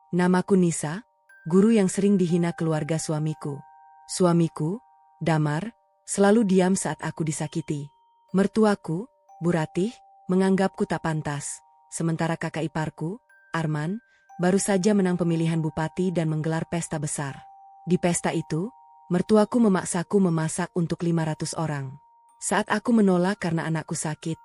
Namaku Nisa, guru yang sering dihina keluarga suamiku. Suamiku, Damar, selalu diam saat aku disakiti. Mertuaku, Bu Ratih, menganggapku tak pantas, sementara kakak iparku, Arman, baru saja menang pemilihan bupati dan menggelar pesta besar. Di pesta itu, mertuaku memaksaku memasak untuk 500 orang. Saat aku menolak karena anakku sakit,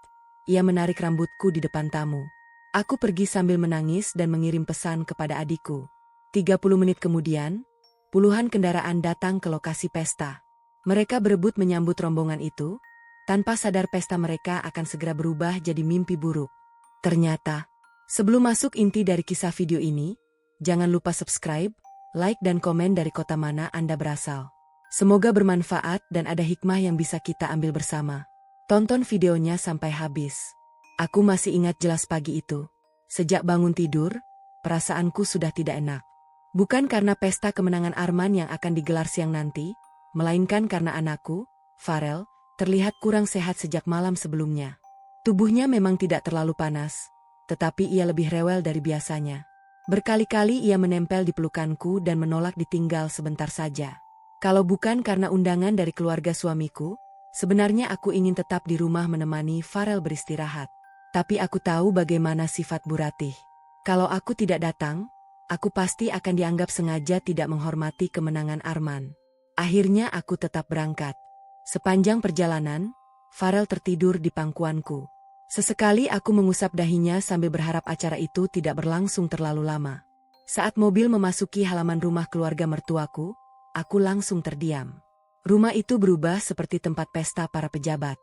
ia menarik rambutku di depan tamu. Aku pergi sambil menangis dan mengirim pesan kepada adikku. 30 menit kemudian, puluhan kendaraan datang ke lokasi pesta. Mereka berebut menyambut rombongan itu, tanpa sadar pesta mereka akan segera berubah jadi mimpi buruk. Ternyata, sebelum masuk inti dari kisah video ini, jangan lupa subscribe, like dan komen dari kota mana Anda berasal. Semoga bermanfaat dan ada hikmah yang bisa kita ambil bersama. Tonton videonya sampai habis. Aku masih ingat jelas pagi itu. Sejak bangun tidur, perasaanku sudah tidak enak. Bukan karena pesta kemenangan Arman yang akan digelar siang nanti, melainkan karena anakku, Farel, terlihat kurang sehat sejak malam sebelumnya. Tubuhnya memang tidak terlalu panas, tetapi ia lebih rewel dari biasanya. Berkali-kali ia menempel di pelukanku dan menolak ditinggal sebentar saja. Kalau bukan karena undangan dari keluarga suamiku, sebenarnya aku ingin tetap di rumah menemani Farel beristirahat. Tapi aku tahu bagaimana sifat Bu Ratih. Kalau aku tidak datang, aku pasti akan dianggap sengaja tidak menghormati kemenangan Arman. Akhirnya aku tetap berangkat. Sepanjang perjalanan, Farel tertidur di pangkuanku. Sesekali aku mengusap dahinya sambil berharap acara itu tidak berlangsung terlalu lama. Saat mobil memasuki halaman rumah keluarga mertuaku, aku langsung terdiam. Rumah itu berubah seperti tempat pesta para pejabat.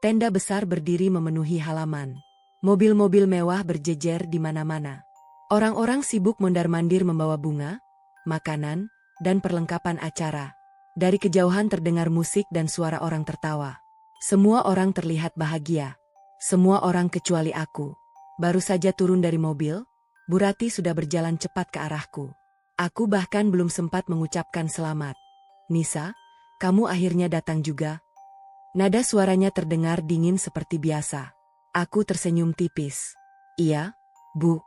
Tenda besar berdiri memenuhi halaman. Mobil-mobil mewah berjejer di mana-mana. Orang-orang sibuk mondar-mandir membawa bunga, makanan, dan perlengkapan acara. Dari kejauhan terdengar musik dan suara orang tertawa. Semua orang terlihat bahagia. Semua orang kecuali aku. Baru saja turun dari mobil, Bu Ratih sudah berjalan cepat ke arahku. Aku bahkan belum sempat mengucapkan selamat. Nisa, kamu akhirnya datang juga. Nada suaranya terdengar dingin seperti biasa. Aku tersenyum tipis. Iya, Bu.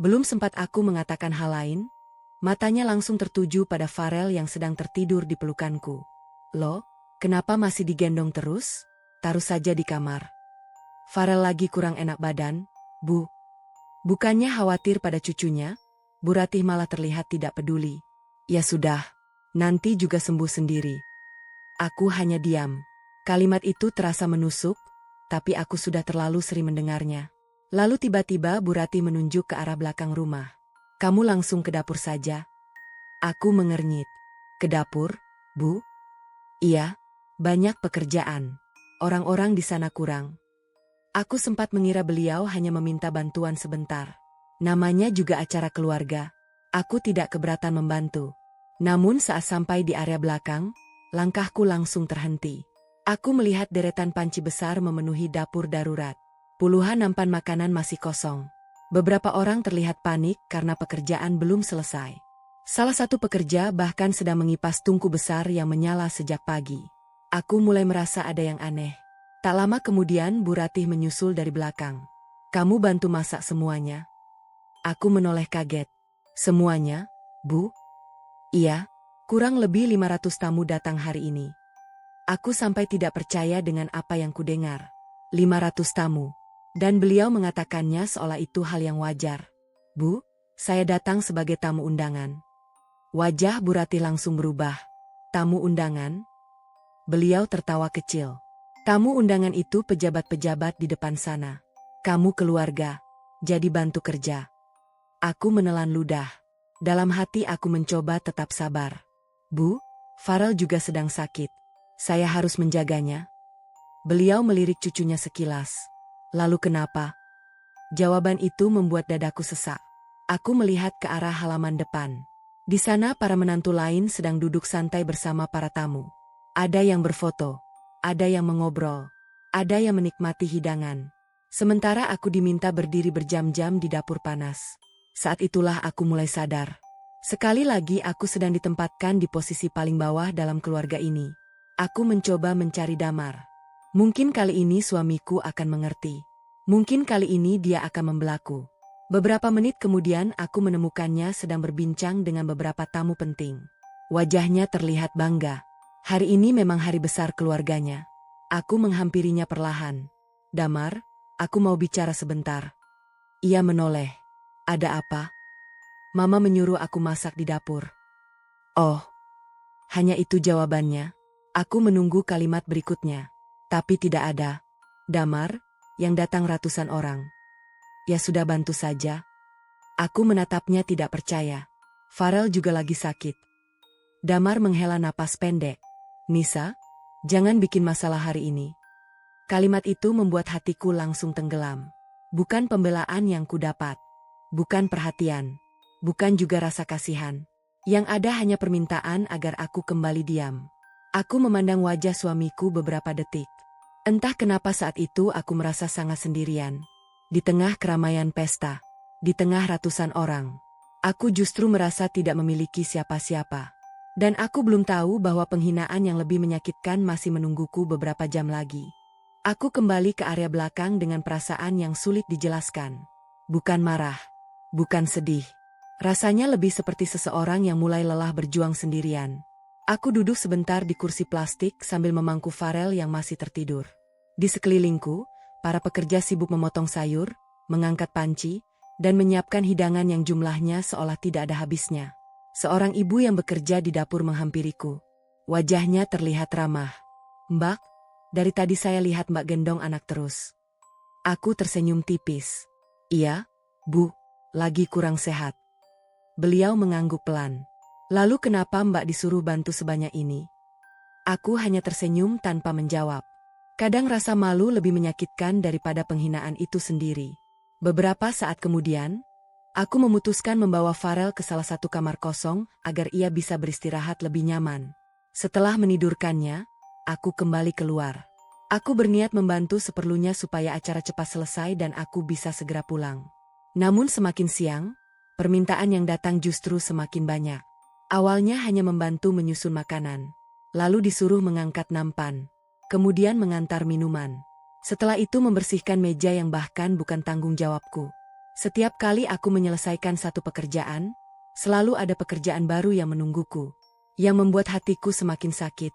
Belum sempat aku mengatakan hal lain, matanya langsung tertuju pada Farel yang sedang tertidur di pelukanku. Loh, kenapa masih digendong terus? Taruh saja di kamar. Farel lagi kurang enak badan, Bu. Bukannya khawatir pada cucunya, Bu Ratih malah terlihat tidak peduli. Ya sudah, nanti juga sembuh sendiri. Aku hanya diam. Kalimat itu terasa menusuk, tapi aku sudah terlalu sering mendengarnya. Lalu tiba-tiba Bu Ratih menunjuk ke arah belakang rumah. Kamu langsung ke dapur saja. Aku mengernyit. Ke dapur, Bu? Iya, banyak pekerjaan. Orang-orang di sana kurang. Aku sempat mengira beliau hanya meminta bantuan sebentar. Namanya juga acara keluarga. Aku tidak keberatan membantu. Namun saat sampai di area belakang, langkahku langsung terhenti. Aku melihat deretan panci besar memenuhi dapur darurat. Puluhan nampan makanan masih kosong. Beberapa orang terlihat panik karena pekerjaan belum selesai. Salah satu pekerja bahkan sedang mengipas tungku besar yang menyala sejak pagi. Aku mulai merasa ada yang aneh. Tak lama kemudian Bu Ratih menyusul dari belakang. Kamu bantu masak semuanya? Aku menoleh kaget. Semuanya, Bu? Iya, kurang lebih 500 tamu datang hari ini. Aku sampai tidak percaya dengan apa yang kudengar. 500 tamu. Dan beliau mengatakannya seolah itu hal yang wajar. Bu, saya datang sebagai tamu undangan. Wajah Bu Ratih langsung berubah. Tamu undangan? Beliau tertawa kecil. Tamu undangan itu pejabat-pejabat di depan sana. Kamu keluarga, jadi bantu kerja. Aku menelan ludah. Dalam hati aku mencoba tetap sabar. Bu, Farel juga sedang sakit. Saya harus menjaganya. Beliau melirik cucunya sekilas. Lalu kenapa? Jawaban itu membuat dadaku sesak. Aku melihat ke arah halaman depan. Di sana para menantu lain sedang duduk santai bersama para tamu. Ada yang berfoto, ada yang mengobrol, ada yang menikmati hidangan. Sementara aku diminta berdiri berjam-jam di dapur panas. Saat itulah aku mulai sadar. Sekali lagi aku sedang ditempatkan di posisi paling bawah dalam keluarga ini. Aku mencoba mencari Damar. Mungkin kali ini suamiku akan mengerti. Mungkin kali ini dia akan membelaku. Beberapa menit kemudian aku menemukannya sedang berbincang dengan beberapa tamu penting. Wajahnya terlihat bangga. Hari ini memang hari besar keluarganya. Aku menghampirinya perlahan. "Damar, aku mau bicara sebentar." Ia menoleh. "Ada apa?" "Mama menyuruh aku masak di dapur." "Oh." Hanya itu jawabannya. Aku menunggu kalimat berikutnya. Tapi tidak ada. "Damar, yang datang ratusan orang." "Ya sudah, bantu saja." Aku menatapnya tidak percaya. "Farel juga lagi sakit." Damar menghela napas pendek. "Nisa, jangan bikin masalah hari ini." Kalimat itu membuat hatiku langsung tenggelam. Bukan pembelaan yang kudapat. Bukan perhatian. Bukan juga rasa kasihan. Yang ada hanya permintaan agar aku kembali diam. Aku memandang wajah suamiku beberapa detik. Entah kenapa saat itu aku merasa sangat sendirian. Di tengah keramaian pesta. Di tengah ratusan orang. Aku justru merasa tidak memiliki siapa-siapa. Dan aku belum tahu bahwa penghinaan yang lebih menyakitkan masih menungguku beberapa jam lagi. Aku kembali ke area belakang dengan perasaan yang sulit dijelaskan. Bukan marah. Bukan sedih. Rasanya lebih seperti seseorang yang mulai lelah berjuang sendirian. Aku duduk sebentar di kursi plastik sambil memangku Farel yang masih tertidur. Di sekelilingku, para pekerja sibuk memotong sayur, mengangkat panci, dan menyiapkan hidangan yang jumlahnya seolah tidak ada habisnya. Seorang ibu yang bekerja di dapur menghampiriku. Wajahnya terlihat ramah. "Mbak, dari tadi saya lihat Mbak gendong anak terus." Aku tersenyum tipis. "Iya, Bu, lagi kurang sehat." Beliau mengangguk pelan. "Lalu kenapa Mbak disuruh bantu sebanyak ini?" Aku hanya tersenyum tanpa menjawab. Kadang rasa malu lebih menyakitkan daripada penghinaan itu sendiri. Beberapa saat kemudian, aku memutuskan membawa Farel ke salah satu kamar kosong agar ia bisa beristirahat lebih nyaman. Setelah menidurkannya, aku kembali keluar. Aku berniat membantu seperlunya supaya acara cepat selesai dan aku bisa segera pulang. Namun semakin siang, permintaan yang datang justru semakin banyak. Awalnya hanya membantu menyusun makanan, lalu disuruh mengangkat nampan, kemudian mengantar minuman. Setelah itu membersihkan meja yang bahkan bukan tanggung jawabku. Setiap kali aku menyelesaikan satu pekerjaan, selalu ada pekerjaan baru yang menungguku, yang membuat hatiku semakin sakit.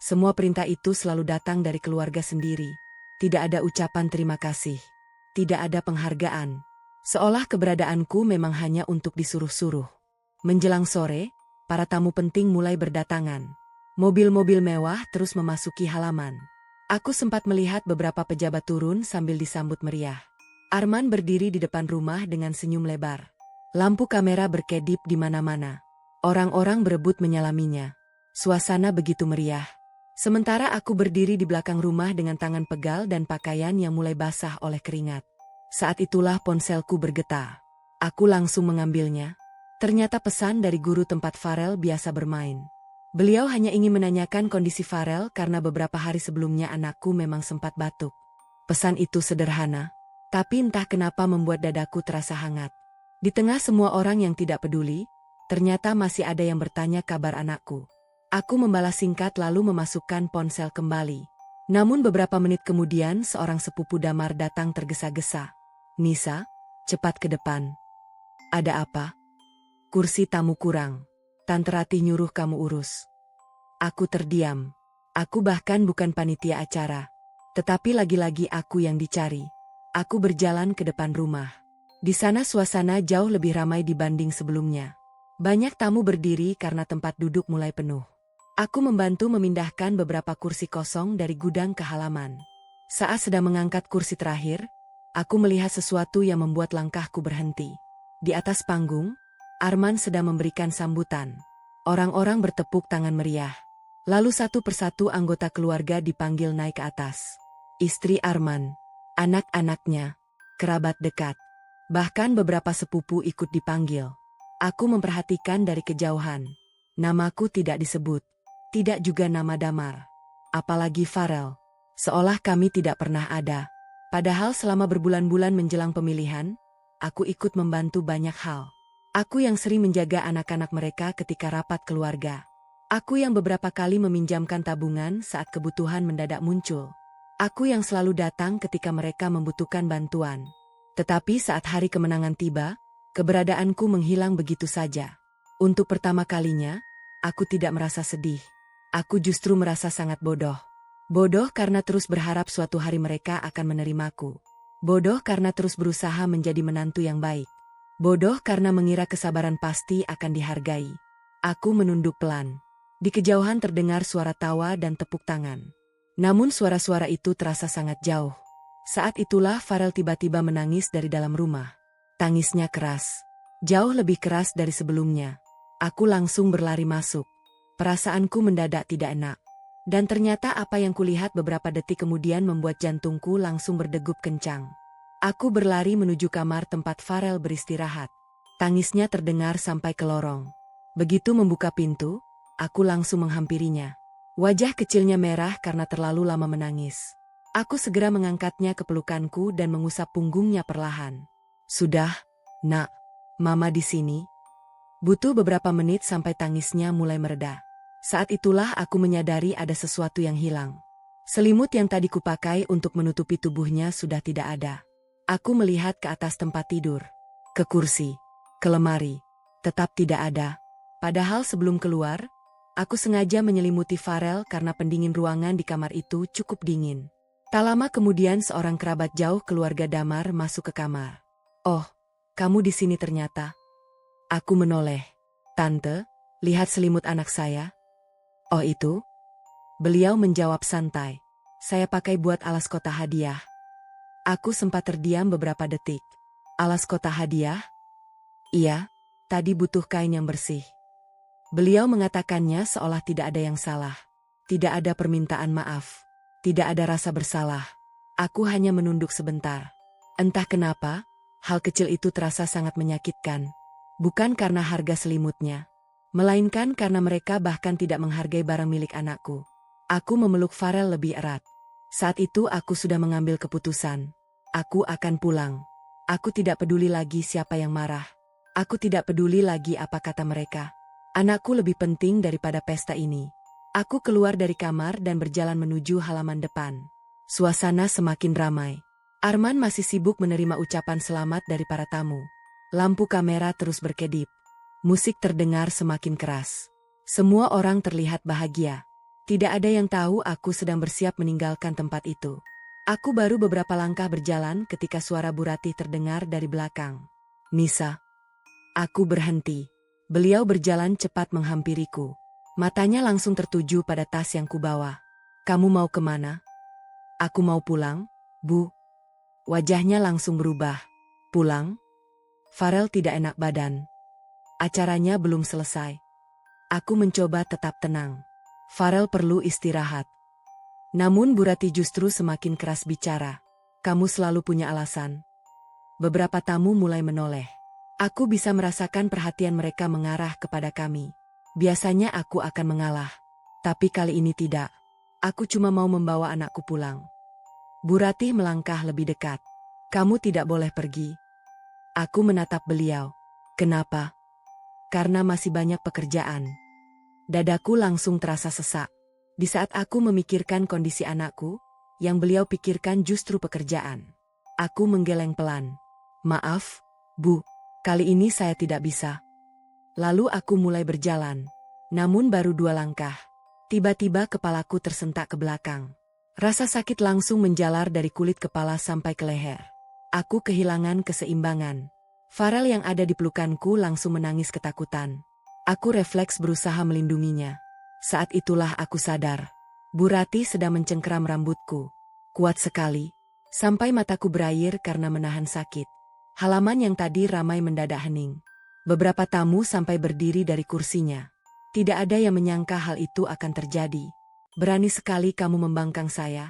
Semua perintah itu selalu datang dari keluarga sendiri. Tidak ada ucapan terima kasih. Tidak ada penghargaan. Seolah keberadaanku memang hanya untuk disuruh-suruh. Menjelang sore, para tamu penting mulai berdatangan. Mobil-mobil mewah terus memasuki halaman. Aku sempat melihat beberapa pejabat turun sambil disambut meriah. Arman berdiri di depan rumah dengan senyum lebar. Lampu kamera berkedip di mana-mana. Orang-orang berebut menyalaminya. Suasana begitu meriah. Sementara aku berdiri di belakang rumah dengan tangan pegal dan pakaian yang mulai basah oleh keringat. Saat itulah ponselku bergetar. Aku langsung mengambilnya. Ternyata pesan dari guru tempat Farel biasa bermain. Beliau hanya ingin menanyakan kondisi Farel karena beberapa hari sebelumnya anakku memang sempat batuk. Pesan itu sederhana, tapi entah kenapa membuat dadaku terasa hangat. Di tengah semua orang yang tidak peduli, ternyata masih ada yang bertanya kabar anakku. Aku membalas singkat lalu memasukkan ponsel kembali. Namun beberapa menit kemudian seorang sepupu Damar datang tergesa-gesa. "Nisa, cepat ke depan." "Ada apa?" "Kursi tamu kurang. Tante Ratih nyuruh kamu urus." Aku terdiam. Aku bahkan bukan panitia acara. Tetapi lagi-lagi aku yang dicari. Aku berjalan ke depan rumah. Di sana suasana jauh lebih ramai dibanding sebelumnya. Banyak tamu berdiri karena tempat duduk mulai penuh. Aku membantu memindahkan beberapa kursi kosong dari gudang ke halaman. Saat sedang mengangkat kursi terakhir, aku melihat sesuatu yang membuat langkahku berhenti. Di atas panggung, Arman sedang memberikan sambutan. Orang-orang bertepuk tangan meriah. Lalu satu persatu anggota keluarga dipanggil naik ke atas. Istri Arman, anak-anaknya, kerabat dekat. Bahkan beberapa sepupu ikut dipanggil. Aku memperhatikan dari kejauhan. Namaku tidak disebut. Tidak juga nama Damar. Apalagi Farel. Seolah kami tidak pernah ada. Padahal selama berbulan-bulan menjelang pemilihan, aku ikut membantu banyak hal. Aku yang sering menjaga anak-anak mereka ketika rapat keluarga. Aku yang beberapa kali meminjamkan tabungan saat kebutuhan mendadak muncul. Aku yang selalu datang ketika mereka membutuhkan bantuan. Tetapi saat hari kemenangan tiba, keberadaanku menghilang begitu saja. Untuk pertama kalinya, aku tidak merasa sedih. Aku justru merasa sangat bodoh. Bodoh karena terus berharap suatu hari mereka akan menerimaku. Bodoh karena terus berusaha menjadi menantu yang baik. Bodoh karena mengira kesabaran pasti akan dihargai. Aku menunduk pelan. Di kejauhan terdengar suara tawa dan tepuk tangan. Namun suara-suara itu terasa sangat jauh. Saat itulah Farel tiba-tiba menangis dari dalam rumah. Tangisnya keras. Jauh lebih keras dari sebelumnya. Aku langsung berlari masuk. Perasaanku mendadak tidak enak. Dan ternyata apa yang kulihat beberapa detik kemudian membuat jantungku langsung berdegup kencang. Aku berlari menuju kamar tempat Farel beristirahat. Tangisnya terdengar sampai ke lorong. Begitu membuka pintu, aku langsung menghampirinya. Wajah kecilnya merah karena terlalu lama menangis. Aku segera mengangkatnya ke pelukanku dan mengusap punggungnya perlahan. Sudah, nak, mama di sini. Butuh beberapa menit sampai tangisnya mulai mereda. Saat itulah aku menyadari ada sesuatu yang hilang. Selimut yang tadi kupakai untuk menutupi tubuhnya sudah tidak ada. Aku melihat ke atas tempat tidur, ke kursi, ke lemari. Tetap tidak ada. Padahal sebelum keluar, aku sengaja menyelimuti Farel karena pendingin ruangan di kamar itu cukup dingin. Tak lama kemudian seorang kerabat jauh keluarga Damar masuk ke kamar. Oh, kamu di sini ternyata. Aku menoleh. Tante, lihat selimut anak saya. Oh itu? Beliau menjawab santai. Saya pakai buat alas kota hadiah. Aku sempat terdiam beberapa detik. Alas kota hadiah? Iya, tadi butuh kain yang bersih. Beliau mengatakannya seolah tidak ada yang salah. Tidak ada permintaan maaf. Tidak ada rasa bersalah. Aku hanya menunduk sebentar. Entah kenapa, hal kecil itu terasa sangat menyakitkan. Bukan karena harga selimutnya, melainkan karena mereka bahkan tidak menghargai barang milik anakku. Aku memeluk Farel lebih erat. Saat itu aku sudah mengambil keputusan. Aku akan pulang. Aku tidak peduli lagi siapa yang marah. Aku tidak peduli lagi apa kata mereka. Anakku lebih penting daripada pesta ini. Aku keluar dari kamar dan berjalan menuju halaman depan. Suasana semakin ramai. Arman masih sibuk menerima ucapan selamat dari para tamu. Lampu kamera terus berkedip. Musik terdengar semakin keras. Semua orang terlihat bahagia. Tidak ada yang tahu aku sedang bersiap meninggalkan tempat itu. Aku baru beberapa langkah berjalan ketika suara Bu Ratih terdengar dari belakang. Nisa. Aku berhenti. Beliau berjalan cepat menghampiriku. Matanya langsung tertuju pada tas yang kubawa. Kamu mau kemana? Aku mau pulang, Bu. Wajahnya langsung berubah. Pulang? Farel tidak enak badan. Acaranya belum selesai. Aku mencoba tetap tenang. Farel perlu istirahat. Namun Bu Ratih justru semakin keras bicara. Kamu selalu punya alasan. Beberapa tamu mulai menoleh. Aku bisa merasakan perhatian mereka mengarah kepada kami. Biasanya aku akan mengalah. Tapi kali ini tidak. Aku cuma mau membawa anakku pulang. Bu Ratih melangkah lebih dekat. Kamu tidak boleh pergi. Aku menatap beliau. Kenapa? Karena masih banyak pekerjaan. Dadaku langsung terasa sesak. Di saat aku memikirkan kondisi anakku, yang beliau pikirkan justru pekerjaan. Aku menggeleng pelan. Maaf, Bu, kali ini saya tidak bisa. Lalu aku mulai berjalan. Namun baru 2 langkah. Tiba-tiba kepalaku tersentak ke belakang. Rasa sakit langsung menjalar dari kulit kepala sampai ke leher. Aku kehilangan keseimbangan. Farel yang ada di pelukanku langsung menangis ketakutan. Aku refleks berusaha melindunginya. Saat itulah aku sadar. Bu Ratih sedang mencengkeram rambutku. Kuat sekali. Sampai mataku berair karena menahan sakit. Halaman yang tadi ramai mendadak hening. Beberapa tamu sampai berdiri dari kursinya. Tidak ada yang menyangka hal itu akan terjadi. Berani sekali kamu membangkang saya.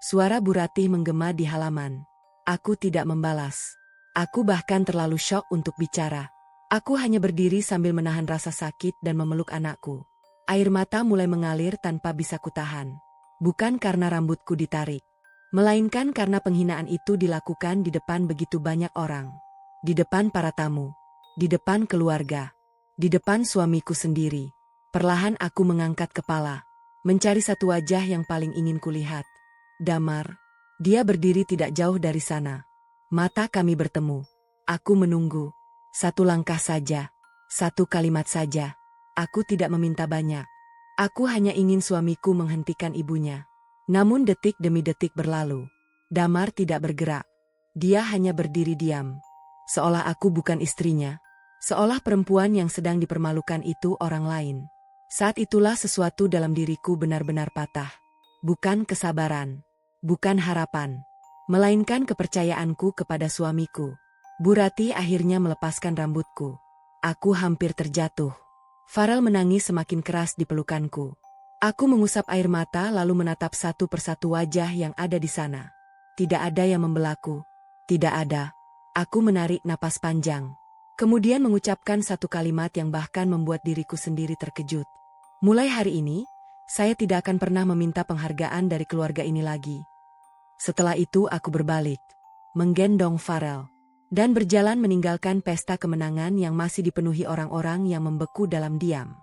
Suara Bu Ratih menggema di halaman. Aku tidak membalas. Aku bahkan terlalu syok untuk bicara. Aku hanya berdiri sambil menahan rasa sakit dan memeluk anakku. Air mata mulai mengalir tanpa bisa kutahan. Bukan karena rambutku ditarik. Melainkan karena penghinaan itu dilakukan di depan begitu banyak orang. Di depan para tamu. Di depan keluarga. Di depan suamiku sendiri. Perlahan aku mengangkat kepala. Mencari satu wajah yang paling ingin kulihat. Damar. Dia berdiri tidak jauh dari sana. Mata kami bertemu. Aku menunggu. Satu langkah saja. Satu kalimat saja. Aku tidak meminta banyak. Aku hanya ingin suamiku menghentikan ibunya. Namun detik demi detik berlalu. Damar tidak bergerak. Dia hanya berdiri diam. Seolah aku bukan istrinya. Seolah perempuan yang sedang dipermalukan itu orang lain. Saat itulah sesuatu dalam diriku benar-benar patah. Bukan kesabaran. Bukan harapan. Melainkan kepercayaanku kepada suamiku. Bu Rati akhirnya melepaskan rambutku. Aku hampir terjatuh. Farel menangis semakin keras di pelukanku. Aku mengusap air mata lalu menatap satu persatu wajah yang ada di sana. Tidak ada yang membelaku. Tidak ada. Aku menarik napas panjang. Kemudian mengucapkan satu kalimat yang bahkan membuat diriku sendiri terkejut. Mulai hari ini, saya tidak akan pernah meminta penghargaan dari keluarga ini lagi. Setelah itu aku berbalik, menggendong Farel, dan berjalan meninggalkan pesta kemenangan yang masih dipenuhi orang-orang yang membeku dalam diam.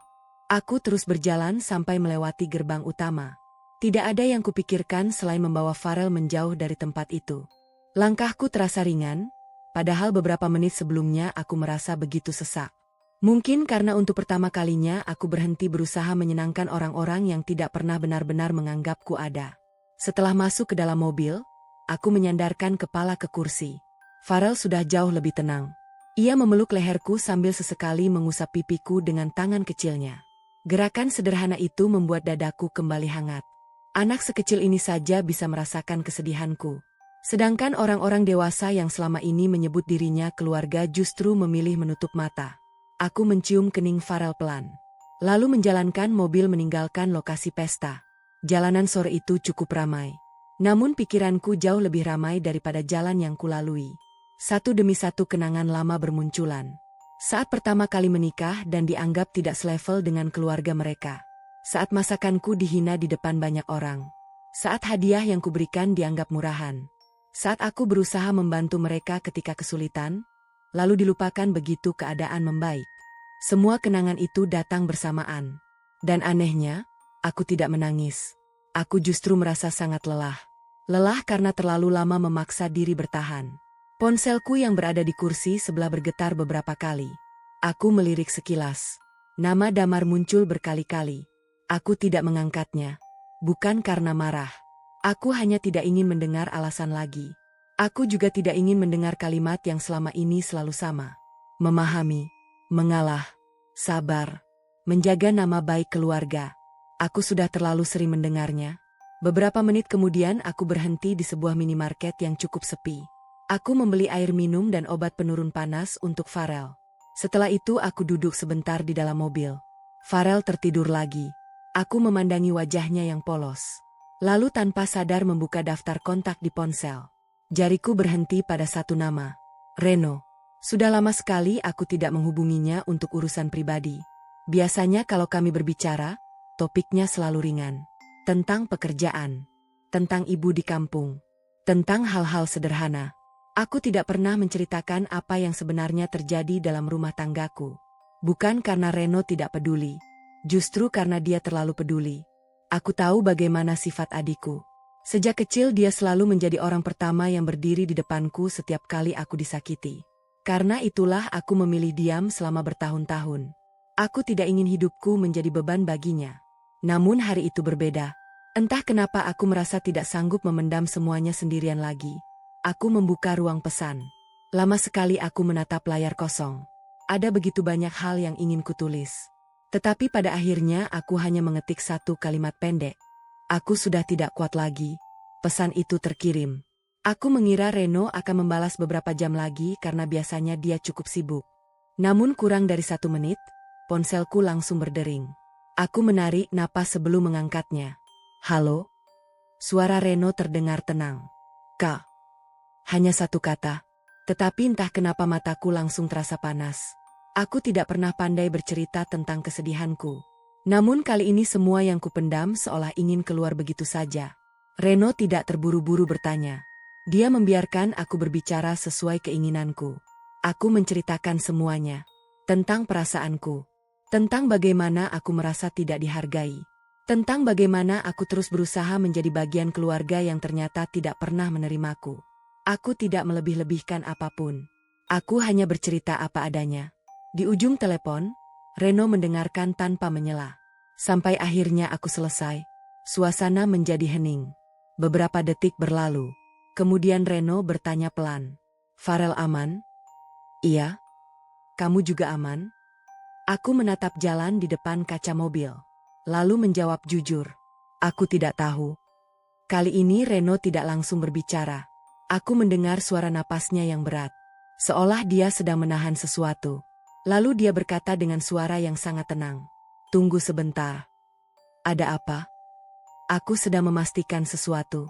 Aku terus berjalan sampai melewati gerbang utama. Tidak ada yang kupikirkan selain membawa Farel menjauh dari tempat itu. Langkahku terasa ringan, padahal beberapa menit sebelumnya aku merasa begitu sesak. Mungkin karena untuk pertama kalinya aku berhenti berusaha menyenangkan orang-orang yang tidak pernah benar-benar menganggapku ada. Setelah masuk ke dalam mobil, aku menyandarkan kepala ke kursi. Farel sudah jauh lebih tenang. Ia memeluk leherku sambil sesekali mengusap pipiku dengan tangan kecilnya. Gerakan sederhana itu membuat dadaku kembali hangat. Anak sekecil ini saja bisa merasakan kesedihanku. Sedangkan orang-orang dewasa yang selama ini menyebut dirinya keluarga justru memilih menutup mata. Aku mencium kening Farel pelan. Lalu menjalankan mobil meninggalkan lokasi pesta. Jalanan sore itu cukup ramai. Namun pikiranku jauh lebih ramai daripada jalan yang kulalui. Satu demi satu kenangan lama bermunculan. Saat pertama kali menikah dan dianggap tidak selevel dengan keluarga mereka. Saat masakanku dihina di depan banyak orang. Saat hadiah yang kuberikan dianggap murahan. Saat aku berusaha membantu mereka ketika kesulitan, lalu dilupakan begitu keadaan membaik. Semua kenangan itu datang bersamaan. Dan anehnya, aku tidak menangis. Aku justru merasa sangat lelah. Lelah karena terlalu lama memaksa diri bertahan. Ponselku yang berada di kursi sebelah bergetar beberapa kali. Aku melirik sekilas. Nama Damar muncul berkali-kali. Aku tidak mengangkatnya. Bukan karena marah. Aku hanya tidak ingin mendengar alasan lagi. Aku juga tidak ingin mendengar kalimat yang selama ini selalu sama. Memahami, mengalah, sabar, menjaga nama baik keluarga. Aku sudah terlalu sering mendengarnya. Beberapa menit kemudian aku berhenti di sebuah minimarket yang cukup sepi. Aku membeli air minum dan obat penurun panas untuk Farel. Setelah itu aku duduk sebentar di dalam mobil. Farel tertidur lagi. Aku memandangi wajahnya yang polos. Lalu tanpa sadar membuka daftar kontak di ponsel. Jariku berhenti pada satu nama. Reno. Sudah lama sekali aku tidak menghubunginya untuk urusan pribadi. Biasanya kalau kami berbicara, topiknya selalu ringan. Tentang pekerjaan. Tentang ibu di kampung. Tentang hal-hal sederhana. Aku tidak pernah menceritakan apa yang sebenarnya terjadi dalam rumah tanggaku. Bukan karena Reno tidak peduli. Justru karena dia terlalu peduli. Aku tahu bagaimana sifat adikku. Sejak kecil dia selalu menjadi orang pertama yang berdiri di depanku setiap kali aku disakiti. Karena itulah aku memilih diam selama bertahun-tahun. Aku tidak ingin hidupku menjadi beban baginya. Namun hari itu berbeda. Entah kenapa aku merasa tidak sanggup memendam semuanya sendirian lagi. Aku membuka ruang pesan. Lama sekali aku menatap layar kosong. Ada begitu banyak hal yang ingin kutulis. Tetapi pada akhirnya aku hanya mengetik satu kalimat pendek. Aku sudah tidak kuat lagi. Pesan itu terkirim. Aku mengira Reno akan membalas beberapa jam lagi karena biasanya dia cukup sibuk. Namun kurang dari 1 menit, ponselku langsung berdering. Aku menarik napas sebelum mengangkatnya. Halo? Suara Reno terdengar tenang. Kak. Hanya satu kata. Tetapi entah kenapa mataku langsung terasa panas. Aku tidak pernah pandai bercerita tentang kesedihanku. Namun kali ini semua yang kupendam seolah ingin keluar begitu saja. Reno tidak terburu-buru bertanya. Dia membiarkan aku berbicara sesuai keinginanku. Aku menceritakan semuanya. Tentang perasaanku. Tentang bagaimana aku merasa tidak dihargai. Tentang bagaimana aku terus berusaha menjadi bagian keluarga yang ternyata tidak pernah menerimaku. Aku tidak melebih-lebihkan apapun. Aku hanya bercerita apa adanya. Di ujung telepon, Reno mendengarkan tanpa menyela. Sampai akhirnya aku selesai. Suasana menjadi hening. Beberapa detik berlalu. Kemudian Reno bertanya pelan. Farel aman? Iya. Kamu juga aman? Aku menatap jalan di depan kaca mobil. Lalu menjawab jujur. Aku tidak tahu. Kali ini Reno tidak langsung berbicara. Aku mendengar suara napasnya yang berat. Seolah dia sedang menahan sesuatu. Lalu dia berkata dengan suara yang sangat tenang. Tunggu sebentar. Ada apa? Aku sedang memastikan sesuatu.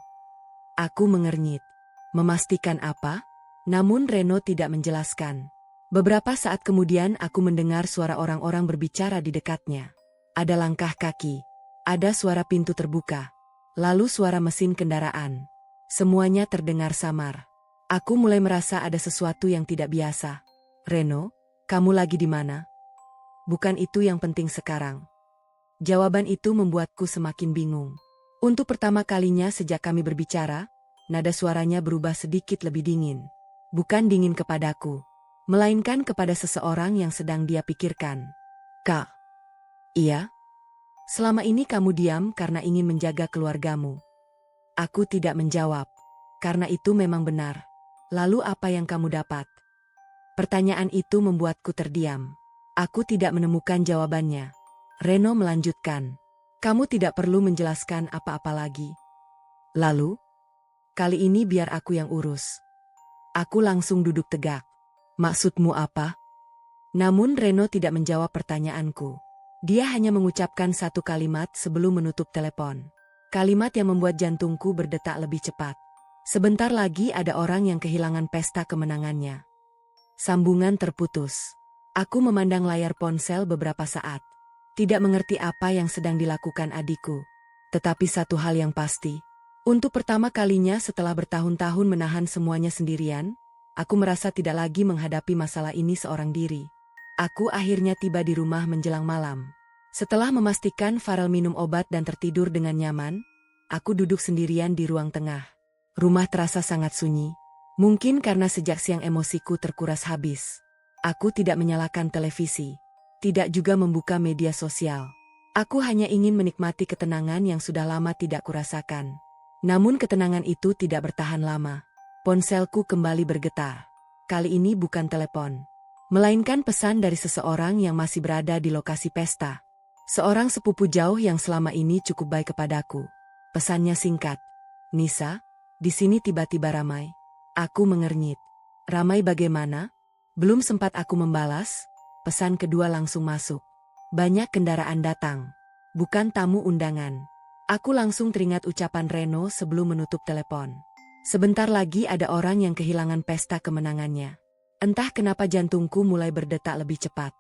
Aku mengernyit. Memastikan apa? Namun Reno tidak menjelaskan. Beberapa saat kemudian aku mendengar suara orang-orang berbicara di dekatnya. Ada langkah kaki. Ada suara pintu terbuka. Lalu suara mesin kendaraan. Semuanya terdengar samar. Aku mulai merasa ada sesuatu yang tidak biasa. Reno, kamu lagi di mana? Bukan itu yang penting sekarang. Jawaban itu membuatku semakin bingung. Untuk pertama kalinya sejak kami berbicara, nada suaranya berubah sedikit lebih dingin. Bukan dingin kepadaku, melainkan kepada seseorang yang sedang dia pikirkan. Kak. Iya? Selama ini kamu diam karena ingin menjaga keluargamu. Aku tidak menjawab. Karena itu memang benar. Lalu apa yang kamu dapat? Pertanyaan itu membuatku terdiam. Aku tidak menemukan jawabannya. Reno melanjutkan. Kamu tidak perlu menjelaskan apa-apa lagi. Lalu? Kali ini biar aku yang urus. Aku langsung duduk tegak. Maksudmu apa? Namun Reno tidak menjawab pertanyaanku. Dia hanya mengucapkan satu kalimat sebelum menutup telepon. Kalimat yang membuat jantungku berdetak lebih cepat. Sebentar lagi ada orang yang kehilangan pesta kemenangannya. Sambungan terputus. Aku memandang layar ponsel beberapa saat. Tidak mengerti apa yang sedang dilakukan adikku. Tetapi satu hal yang pasti. Untuk pertama kalinya setelah bertahun-tahun menahan semuanya sendirian, aku merasa tidak lagi menghadapi masalah ini seorang diri. Aku akhirnya tiba di rumah menjelang malam. Setelah memastikan Farel minum obat dan tertidur dengan nyaman, aku duduk sendirian di ruang tengah. Rumah terasa sangat sunyi. Mungkin karena sejak siang emosiku terkuras habis. Aku tidak menyalakan televisi. Tidak juga membuka media sosial. Aku hanya ingin menikmati ketenangan yang sudah lama tidak kurasakan. Namun ketenangan itu tidak bertahan lama. Ponselku kembali bergetar. Kali ini bukan telepon, melainkan pesan dari seseorang yang masih berada di lokasi pesta. Seorang sepupu jauh yang selama ini cukup baik kepadaku. Pesannya singkat. Nisa, di sini tiba-tiba ramai. Aku mengernyit. Ramai bagaimana? Belum sempat aku membalas, pesan kedua langsung masuk. Banyak kendaraan datang. Bukan tamu undangan. Aku langsung teringat ucapan Reno sebelum menutup telepon. Sebentar lagi ada orang yang kehilangan pesta kemenangannya. Entah kenapa jantungku mulai berdetak lebih cepat.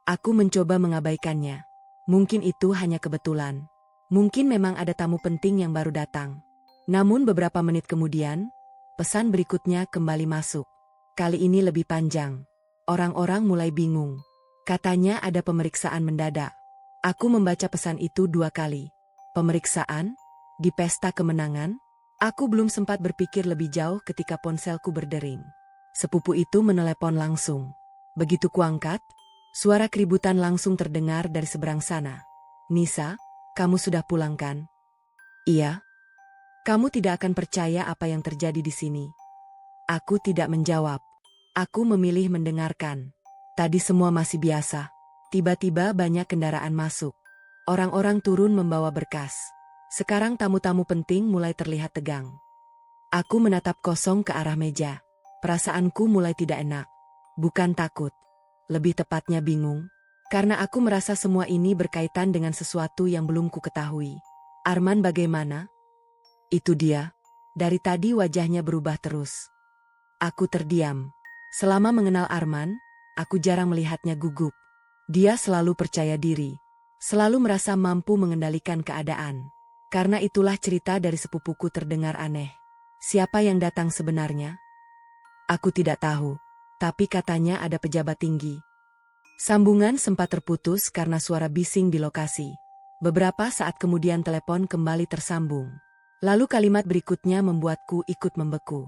Aku mencoba mengabaikannya. Mungkin itu hanya kebetulan. Mungkin memang ada tamu penting yang baru datang. Namun beberapa menit kemudian, pesan berikutnya kembali masuk. Kali ini lebih panjang. Orang-orang mulai bingung. Katanya ada pemeriksaan mendadak. Aku membaca pesan itu 2 kali. Pemeriksaan? Di pesta kemenangan? Aku belum sempat berpikir lebih jauh ketika ponselku berdering. Sepupu itu menelepon langsung. Begitu kuangkat, suara keributan langsung terdengar dari seberang sana. Nisa, kamu sudah pulang kan? Iya. Kamu tidak akan percaya apa yang terjadi di sini. Aku tidak menjawab. Aku memilih mendengarkan. Tadi semua masih biasa. Tiba-tiba banyak kendaraan masuk. Orang-orang turun membawa berkas. Sekarang tamu-tamu penting mulai terlihat tegang. Aku menatap kosong ke arah meja. Perasaanku mulai tidak enak. Bukan takut. Lebih tepatnya bingung. Karena aku merasa semua ini berkaitan dengan sesuatu yang belum ku ketahui. Arman bagaimana? Itu dia. Dari tadi wajahnya berubah terus. Aku terdiam. Selama mengenal Arman, aku jarang melihatnya gugup. Dia selalu percaya diri. Selalu merasa mampu mengendalikan keadaan. Karena itulah cerita dari sepupuku terdengar aneh. Siapa yang datang sebenarnya? Aku tidak tahu. Tapi katanya ada pejabat tinggi. Sambungan sempat terputus karena suara bising di lokasi. Beberapa saat kemudian telepon kembali tersambung. Lalu kalimat berikutnya membuatku ikut membeku.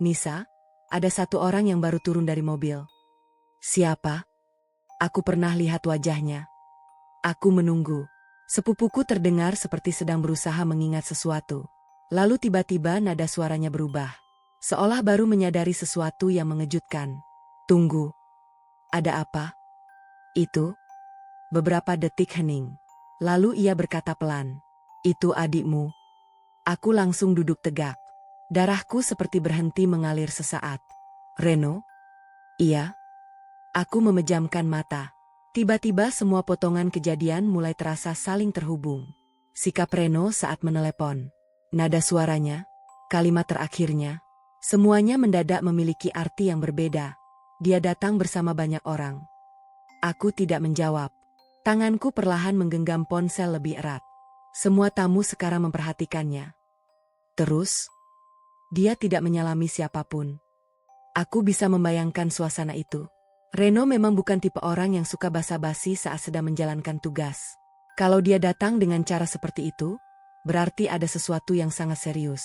Nisa, ada satu orang yang baru turun dari mobil. Siapa? Aku pernah lihat wajahnya. Aku menunggu. Sepupuku terdengar seperti sedang berusaha mengingat sesuatu. Lalu tiba-tiba nada suaranya berubah. Seolah baru menyadari sesuatu yang mengejutkan. Tunggu. Ada apa? Itu? Beberapa detik hening. Lalu ia berkata pelan. Itu adikmu. Aku langsung duduk tegak. Darahku seperti berhenti mengalir sesaat. Reno? Iya. Aku memejamkan mata. Tiba-tiba semua potongan kejadian mulai terasa saling terhubung. Sikap Reno saat menelepon. Nada suaranya. Kalimat terakhirnya. Semuanya mendadak memiliki arti yang berbeda. Dia datang bersama banyak orang. Aku tidak menjawab. Tanganku perlahan menggenggam ponsel lebih erat. Semua tamu sekarang memperhatikannya. Terus, dia tidak menyalami siapapun. Aku bisa membayangkan suasana itu. Reno memang bukan tipe orang yang suka basa-basi saat sedang menjalankan tugas. Kalau dia datang dengan cara seperti itu, berarti ada sesuatu yang sangat serius.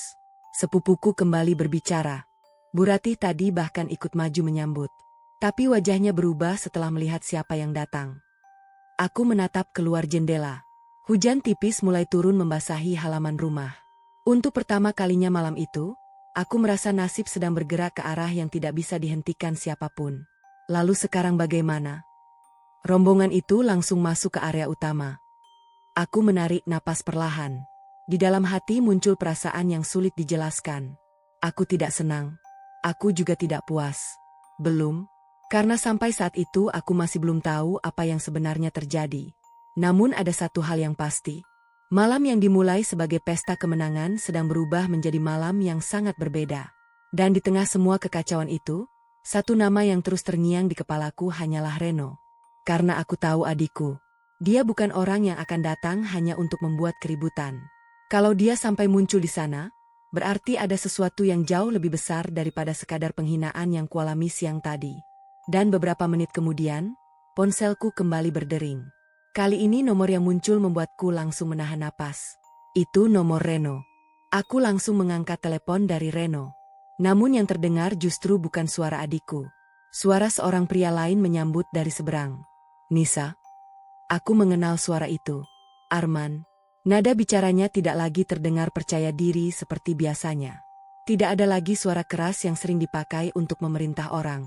Sepupuku kembali berbicara. Bu Ratih tadi bahkan ikut maju menyambut. Tapi wajahnya berubah setelah melihat siapa yang datang. Aku menatap keluar jendela. Hujan tipis mulai turun membasahi halaman rumah. Untuk pertama kalinya malam itu, aku merasa nasib sedang bergerak ke arah yang tidak bisa dihentikan siapapun. Lalu sekarang bagaimana? Rombongan itu langsung masuk ke area utama. Aku menarik napas perlahan. Di dalam hati muncul perasaan yang sulit dijelaskan. Aku tidak senang. Aku juga tidak puas. Belum, karena sampai saat itu aku masih belum tahu apa yang sebenarnya terjadi. Namun ada satu hal yang pasti. Malam yang dimulai sebagai pesta kemenangan sedang berubah menjadi malam yang sangat berbeda. Dan di tengah semua kekacauan itu, satu nama yang terus terngiang di kepalaku hanyalah Reno. Karena aku tahu adikku. Dia bukan orang yang akan datang hanya untuk membuat keributan. Kalau dia sampai muncul di sana, berarti ada sesuatu yang jauh lebih besar daripada sekadar penghinaan yang kualami siang tadi. Dan beberapa menit kemudian, ponselku kembali berdering. Kali ini nomor yang muncul membuatku langsung menahan napas. Itu nomor Reno. Aku langsung mengangkat telepon dari Reno. Namun yang terdengar justru bukan suara adikku. Suara seorang pria lain menyambut dari seberang. Nisa. Aku mengenal suara itu. Arman. Nada bicaranya tidak lagi terdengar percaya diri seperti biasanya. Tidak ada lagi suara keras yang sering dipakai untuk memerintah orang.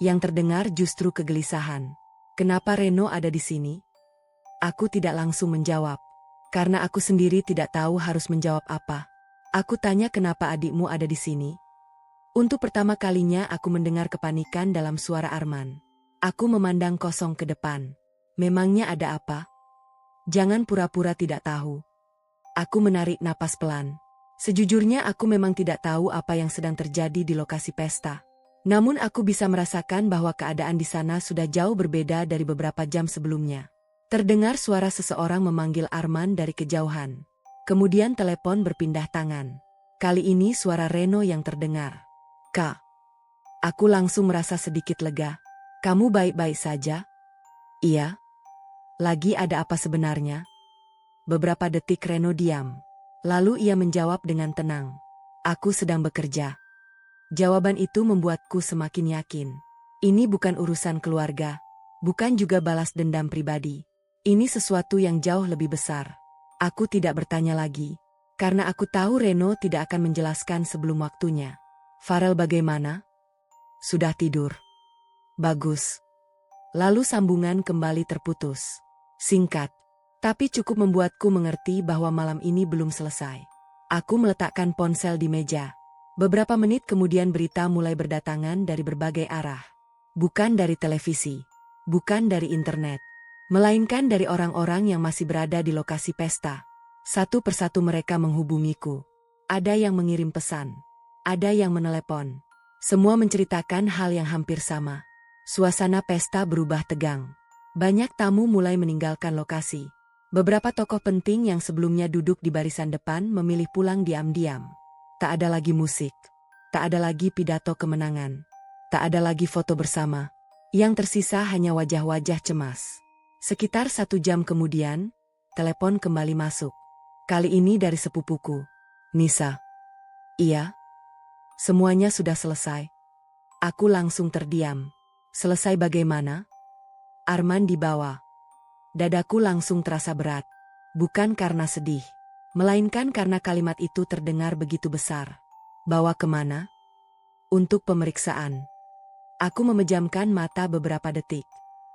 Yang terdengar justru kegelisahan. Kenapa Reno ada di sini? Aku tidak langsung menjawab. Karena aku sendiri tidak tahu harus menjawab apa. Aku tanya kenapa adikmu ada di sini. Untuk pertama kalinya aku mendengar kepanikan dalam suara Arman. Aku memandang kosong ke depan. Memangnya ada apa? Jangan pura-pura tidak tahu. Aku menarik napas pelan. Sejujurnya aku memang tidak tahu apa yang sedang terjadi di lokasi pesta. Namun aku bisa merasakan bahwa keadaan di sana sudah jauh berbeda dari beberapa jam sebelumnya. Terdengar suara seseorang memanggil Arman dari kejauhan. Kemudian telepon berpindah tangan. Kali ini suara Reno yang terdengar. Kak. Aku langsung merasa sedikit lega. Kamu baik-baik saja? Iya. Lagi ada apa sebenarnya? Beberapa detik Reno diam. Lalu ia menjawab dengan tenang. Aku sedang bekerja. Jawaban itu membuatku semakin yakin. Ini bukan urusan keluarga. Bukan juga balas dendam pribadi. Ini sesuatu yang jauh lebih besar. Aku tidak bertanya lagi. Karena aku tahu Reno tidak akan menjelaskan sebelum waktunya. Farel bagaimana? Sudah tidur. Bagus. Lalu sambungan kembali terputus. Singkat. Tapi cukup membuatku mengerti bahwa malam ini belum selesai. Aku meletakkan ponsel di meja. Beberapa menit kemudian berita mulai berdatangan dari berbagai arah. Bukan dari televisi. Bukan dari internet. Melainkan dari orang-orang yang masih berada di lokasi pesta. Satu persatu mereka menghubungiku. Ada yang mengirim pesan. Ada yang menelepon. Semua menceritakan hal yang hampir sama. Suasana pesta berubah tegang. Banyak tamu mulai meninggalkan lokasi. Beberapa tokoh penting yang sebelumnya duduk di barisan depan memilih pulang diam-diam. Tak ada lagi musik. Tak ada lagi pidato kemenangan. Tak ada lagi foto bersama. Yang tersisa hanya wajah-wajah cemas. Sekitar 1 jam kemudian, telepon kembali masuk. Kali ini dari sepupuku. Nisa. Iya. Semuanya sudah selesai. Aku langsung terdiam. Selesai bagaimana? Arman dibawa. Dadaku langsung terasa berat. Bukan karena sedih, melainkan karena kalimat itu terdengar begitu besar. Bawa kemana? Untuk pemeriksaan. Aku memejamkan mata beberapa detik.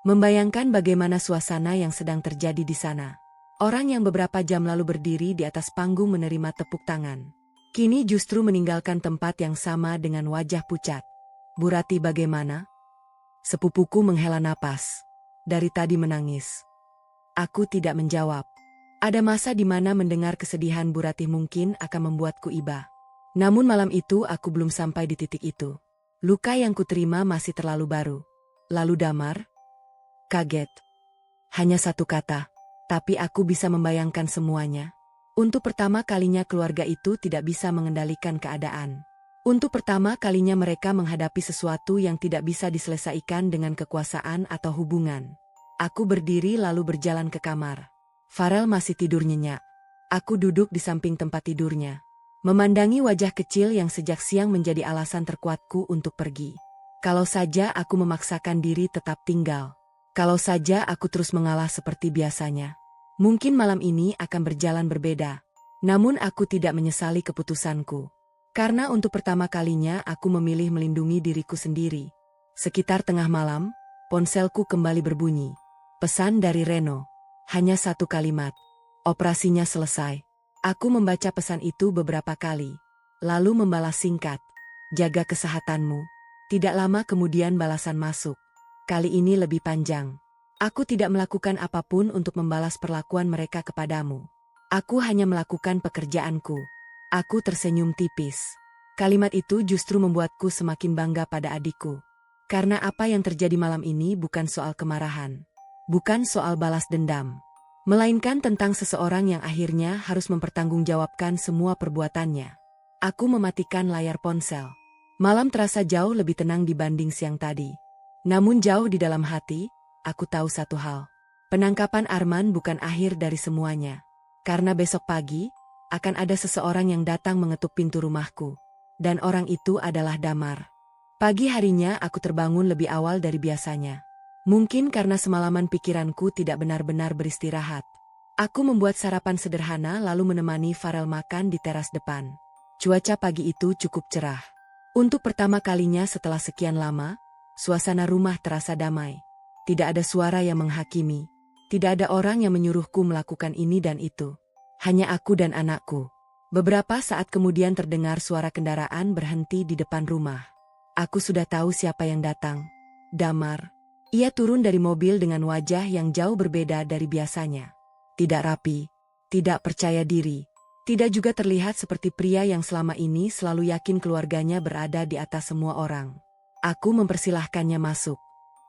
Membayangkan bagaimana suasana yang sedang terjadi di sana. Orang yang beberapa jam lalu berdiri di atas panggung menerima tepuk tangan. Kini justru meninggalkan tempat yang sama dengan wajah pucat. Bu Ratih bagaimana? Sepupuku menghela napas. Dari tadi menangis. Aku tidak menjawab. Ada masa di mana mendengar kesedihan Bu Ratih mungkin akan membuatku iba. Namun malam itu aku belum sampai di titik itu. Luka yang kuterima masih terlalu baru. Lalu Damar? Kaget. Hanya satu kata, tapi aku bisa membayangkan semuanya. Untuk pertama kalinya keluarga itu tidak bisa mengendalikan keadaan. Untuk pertama kalinya mereka menghadapi sesuatu yang tidak bisa diselesaikan dengan kekuasaan atau hubungan. Aku berdiri lalu berjalan ke kamar. Farel masih tidur nyenyak. Aku duduk di samping tempat tidurnya. Memandangi wajah kecil yang sejak siang menjadi alasan terkuatku untuk pergi. Kalau saja aku memaksakan diri tetap tinggal. Kalau saja aku terus mengalah seperti biasanya. Mungkin malam ini akan berjalan berbeda. Namun aku tidak menyesali keputusanku. Karena untuk pertama kalinya aku memilih melindungi diriku sendiri. Sekitar tengah malam, ponselku kembali berbunyi. Pesan dari Reno. Hanya satu kalimat. Operasinya selesai. Aku membaca pesan itu beberapa kali. Lalu membalas singkat. Jaga kesehatanmu. Tidak lama kemudian balasan masuk. Kali ini lebih panjang. Aku tidak melakukan apapun untuk membalas perlakuan mereka kepadamu. Aku hanya melakukan pekerjaanku. Aku tersenyum tipis. Kalimat itu justru membuatku semakin bangga pada adikku. Karena apa yang terjadi malam ini bukan soal kemarahan. Bukan soal balas dendam. Melainkan tentang seseorang yang akhirnya harus mempertanggungjawabkan semua perbuatannya. Aku mematikan layar ponsel. Malam terasa jauh lebih tenang dibanding siang tadi. Namun jauh di dalam hati, aku tahu satu hal. Penangkapan Arman bukan akhir dari semuanya. Karena besok pagi, akan ada seseorang yang datang mengetuk pintu rumahku. Dan orang itu adalah Damar. Pagi harinya aku terbangun lebih awal dari biasanya. Mungkin karena semalaman pikiranku tidak benar-benar beristirahat. Aku membuat sarapan sederhana lalu menemani Farel makan di teras depan. Cuaca pagi itu cukup cerah. Untuk pertama kalinya setelah sekian lama, suasana rumah terasa damai. Tidak ada suara yang menghakimi. Tidak ada orang yang menyuruhku melakukan ini dan itu. Hanya aku dan anakku. Beberapa saat kemudian terdengar suara kendaraan berhenti di depan rumah. Aku sudah tahu siapa yang datang. Damar. Ia turun dari mobil dengan wajah yang jauh berbeda dari biasanya. Tidak rapi. Tidak percaya diri. Tidak juga terlihat seperti pria yang selama ini selalu yakin keluarganya berada di atas semua orang. Aku mempersilahkannya masuk.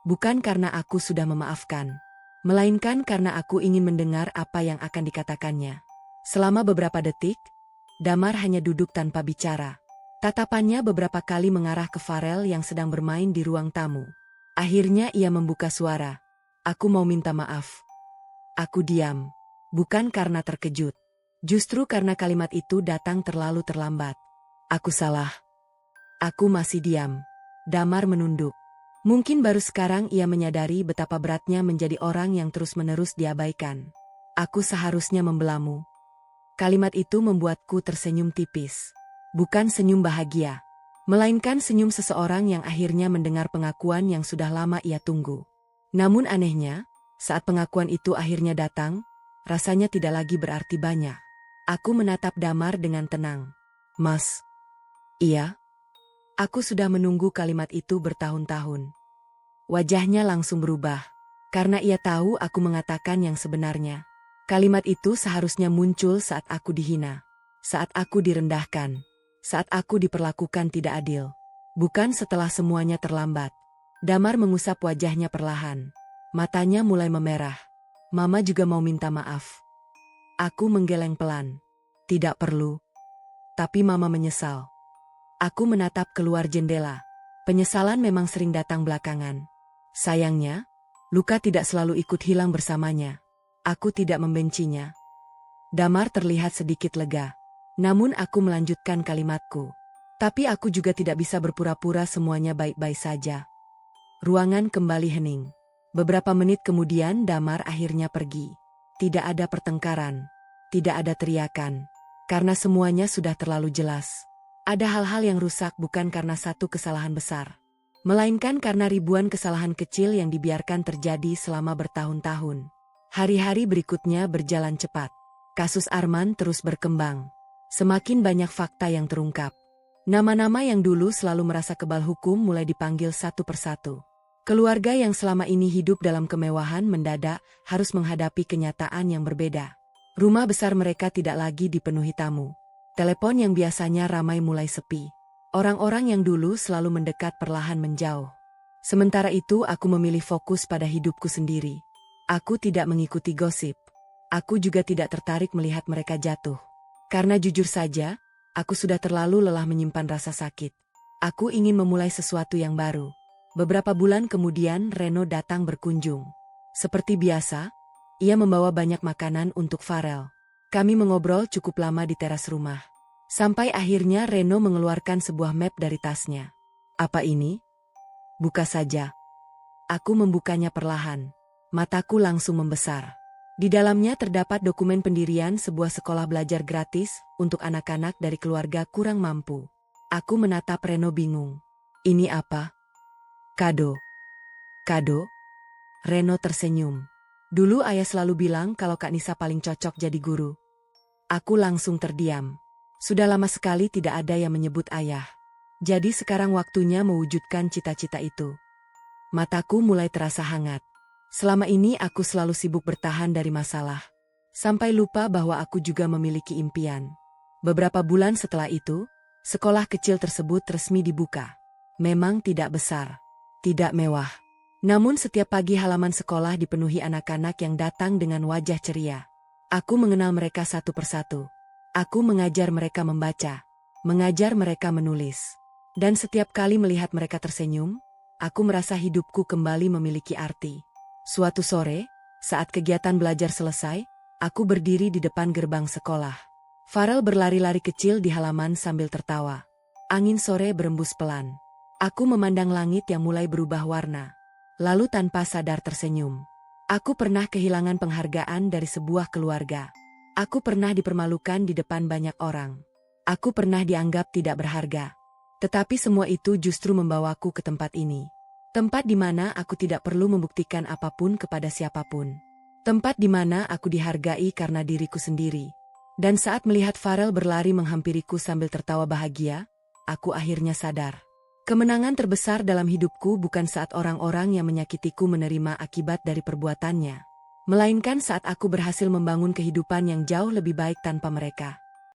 Bukan karena aku sudah memaafkan. Melainkan karena aku ingin mendengar apa yang akan dikatakannya. Selama beberapa detik, Damar hanya duduk tanpa bicara. Tatapannya beberapa kali mengarah ke Farel yang sedang bermain di ruang tamu. Akhirnya ia membuka suara. Aku mau minta maaf. Aku diam. Bukan karena terkejut. Justru karena kalimat itu datang terlalu terlambat. Aku salah. Aku masih diam. Damar menunduk. Mungkin baru sekarang ia menyadari betapa beratnya menjadi orang yang terus-menerus diabaikan. Aku seharusnya membelamu. Kalimat itu membuatku tersenyum tipis. Bukan senyum bahagia. Melainkan senyum seseorang yang akhirnya mendengar pengakuan yang sudah lama ia tunggu. Namun anehnya, saat pengakuan itu akhirnya datang, rasanya tidak lagi berarti banyak. Aku menatap Damar dengan tenang. Mas. Iya. Aku sudah menunggu kalimat itu bertahun-tahun. Wajahnya langsung berubah. Karena ia tahu aku mengatakan yang sebenarnya. Kalimat itu seharusnya muncul saat aku dihina. Saat aku direndahkan. Saat aku diperlakukan tidak adil. Bukan setelah semuanya terlambat. Damar mengusap wajahnya perlahan. Matanya mulai memerah. Mama juga mau minta maaf. Aku menggeleng pelan. Tidak perlu. Tapi Mama menyesal. Aku menatap keluar jendela. Penyesalan memang sering datang belakangan. Sayangnya, luka tidak selalu ikut hilang bersamanya. Aku tidak membencinya. Damar terlihat sedikit lega. Namun aku melanjutkan kalimatku. Tapi aku juga tidak bisa berpura-pura semuanya baik-baik saja. Ruangan kembali hening. Beberapa menit kemudian Damar akhirnya pergi. Tidak ada pertengkaran. Tidak ada teriakan. Karena semuanya sudah terlalu jelas. Ada hal-hal yang rusak bukan karena satu kesalahan besar, melainkan karena ribuan kesalahan kecil yang dibiarkan terjadi selama bertahun-tahun. Hari-hari berikutnya berjalan cepat. Kasus Arman terus berkembang. Semakin banyak fakta yang terungkap. Nama-nama yang dulu selalu merasa kebal hukum mulai dipanggil satu persatu. Keluarga yang selama ini hidup dalam kemewahan mendadak harus menghadapi kenyataan yang berbeda. Rumah besar mereka tidak lagi dipenuhi tamu. Telepon yang biasanya ramai mulai sepi. Orang-orang yang dulu selalu mendekat perlahan menjauh. Sementara itu aku memilih fokus pada hidupku sendiri. Aku tidak mengikuti gosip. Aku juga tidak tertarik melihat mereka jatuh. Karena jujur saja, aku sudah terlalu lelah menyimpan rasa sakit. Aku ingin memulai sesuatu yang baru. Beberapa bulan kemudian Reno datang berkunjung. Seperti biasa, ia membawa banyak makanan untuk Farel. Kami mengobrol cukup lama di teras rumah. Sampai akhirnya Reno mengeluarkan sebuah map dari tasnya. Apa ini? Buka saja. Aku membukanya perlahan. Mataku langsung membesar. Di dalamnya terdapat dokumen pendirian sebuah sekolah belajar gratis untuk anak-anak dari keluarga kurang mampu. Aku menatap Reno bingung. Ini apa? Kado. Kado? Reno tersenyum. Dulu ayah selalu bilang kalau Kak Nisa paling cocok jadi guru. Aku langsung terdiam. Sudah lama sekali tidak ada yang menyebut ayah. Jadi sekarang waktunya mewujudkan cita-cita itu. Mataku mulai terasa hangat. Selama ini aku selalu sibuk bertahan dari masalah. Sampai lupa bahwa aku juga memiliki impian. Beberapa bulan setelah itu, sekolah kecil tersebut resmi dibuka. Memang tidak besar, tidak mewah. Namun setiap pagi halaman sekolah dipenuhi anak-anak yang datang dengan wajah ceria. Aku mengenal mereka satu persatu. Aku mengajar mereka membaca, mengajar mereka menulis. Dan setiap kali melihat mereka tersenyum, aku merasa hidupku kembali memiliki arti. Suatu sore, saat kegiatan belajar selesai, aku berdiri di depan gerbang sekolah. Farel berlari-lari kecil di halaman sambil tertawa. Angin sore berembus pelan. Aku memandang langit yang mulai berubah warna. Lalu tanpa sadar tersenyum. Aku pernah kehilangan penghargaan dari sebuah keluarga. Aku pernah dipermalukan di depan banyak orang. Aku pernah dianggap tidak berharga. Tetapi semua itu justru membawaku ke tempat ini. Tempat di mana aku tidak perlu membuktikan apapun kepada siapapun. Tempat di mana aku dihargai karena diriku sendiri. Dan saat melihat Farel berlari menghampiriku sambil tertawa bahagia, aku akhirnya sadar. Kemenangan terbesar dalam hidupku bukan saat orang-orang yang menyakitiku menerima akibat dari perbuatannya. Melainkan saat aku berhasil membangun kehidupan yang jauh lebih baik tanpa mereka.